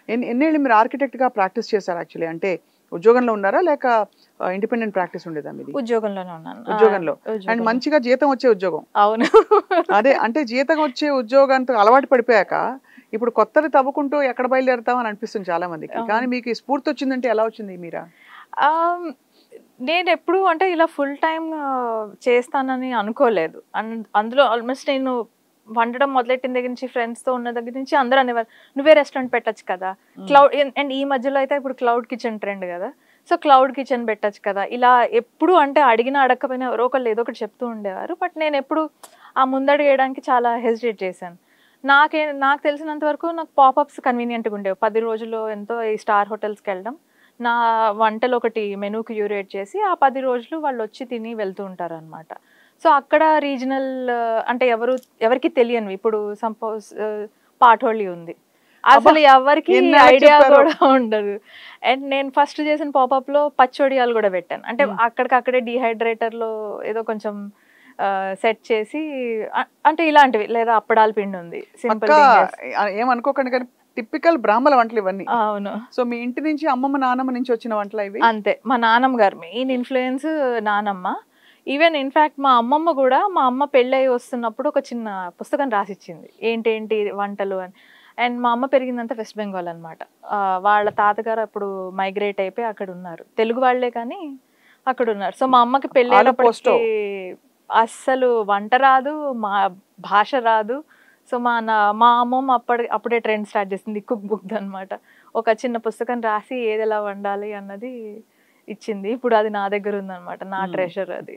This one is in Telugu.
ఎన్నేళ్ళు మీరు ఆర్కిటెక్ట్‌గా ప్రాక్టీస్ చేశారు యాక్చువల్లీ? అంటే ఉద్యోగంలో ఉన్నారా? లేక ఇండిపెండెంట్ ప్రాక్టీస్ ఉండేదా మీది? ఉద్యోగంలోనే ఉన్నాను. ఉద్యోగంలో. అండ్ ఉద్యోగంలో. మంచిగా జీతం వచ్చే ఉద్యోగం. అవును. అదే అంటే జీతం వచ్చే ఉద్యోగంతో అలవాటు పడిపోయాక, ఇప్పుడు కొత్తది తవ్వుకుంటూ ఎక్కడ బయలుదేరుతాం అని అనిపిస్తుంది చాలా మందికి. కానీ అవును. మీకు ఈ స్ఫూర్తి వచ్చిందంటే ఎలా వచ్చింది మీరా? ఆహ్, నేనెప్పుడు అంటే ఇలా ఫుల్ టైమ్ చేస్తానని అనుకోలేదు. అందులో ఆల్‌మోస్ట్ నేను వండడం మొదలెట్టిన దగ్గర నుంచి ఫ్రెండ్స్‌తో ఉన్న దగ్గర నుంచి అందరూ అనేవారు, "నువ్వే రెస్టారెంట్ పెట్టొచ్చు కదా! హ్మ్. అండ్ ఈ మధ్యలో అయితే ఇప్పుడు క్లౌడ్ కిచెన్ ట్రెండ్ గదా! సో, క్లౌడ్ కిచెన్ పెట్టొచ్చు కదా!" ఇలా ఎప్పుడు అంటే అడిగినా అడగకపోయినా ఎవరో ఒకళ్ళు ఏదో ఒకటి చెప్తూ ఉండేవారు. బట్ నేనెప్పుడు ఆ ముందడుగేయడానికి చాలా హెసిటేట్ చేశాను. నాకు తెలిసినంత వరకు నాకు పాపప్స్ కన్వీనియంట్‌గా ఉండేవి. 10 రోజుల్లో ఎంతో ఈ స్టార్ హోటల్స్‌కెళ్ళడం. నా వంటలు ఒకటి మెనూ క్యూరేట్ చేసి, ఆ 10 రోజులు వాళ్ళొచ్చి తిని వెళ్తూ ఉంటారనమాట. సో, అక్కడ రీజనల్ అంటే ఎవరికీ తెలియనివి. ఇప్పుడు సపోజ్ పాటోళి ఉంది. అబ్బా! అసలు ఎవ్వరికీ ఎన్నేళ్ళకి ఐడియా చెప్పారో. గూడా ఉండదు. అండ్ నేను ఫస్ట్ చేసిన పాపప్‌లో పచ్చొడియాలు గూడా పెట్టాను. అంటే హ్మ్. అక్కడికక్కడే డీహైడ్రేటర్‌లో ఏదో కొంచెం సెట్ చేసి అంటే ఇలాంటివి లేదా అప్పడాల పిండుంది. సింపుల్ పక్కా థింగ్ చేసి ఏమనుకోకండి కానీ టిపికల్ బ్రాహ్మల వంటలు ఇవన్నీ. అవును. సో, మీ ఇంటి నుంచి అమ్మమ్మ, నాన్నమ్మ నుంచి వచ్చిన వంటలా ఇవి? అంతే. మా నానమ్మ గారు మెయిన్ ఇన్‌ఫ్లూయెన్స్ నానమ్మ. ఈవెన్ ఇన్‌ఫాక్ట్ మా అమ్మమ్మ గూడా మా అమ్మ పెళ్ళై వస్తున్నప్పుడు ఒక చిన్న పుస్తకం రాసిచ్చింది. ఏంటేంటి వంటలు అని. అండ్ మా అమ్మ పెరిగిందంతా వెస్ట్ బెంగాల్ అనమాట. వాళ్ళ తాతగారు అప్పుడు మైగ్రేట్ అయిపోయి అక్కడున్నారు. తెలుగు వాళ్ళే కానీ అక్కడున్నారు. సో, మా అమ్మకి ఆలు పెళ్ళయ్యేటప్పటికి పోస్టో. అస్సలు వంట రాదు, మా భాష రాదు. సో, మా అమ్మమ్మ అప్పుడే ట్రెండ్ స్టార్ట్ చేసింది. కుక్ బుక్‌దనమాట. ఒక చిన్న పుస్తకం రాసి ఏదెలా వండాలి అన్నది ఇచ్చింది. ఇప్పుడు అది నా దగ్గరుందనమాట. నా హ్మ్. ట్రెషర్ అది.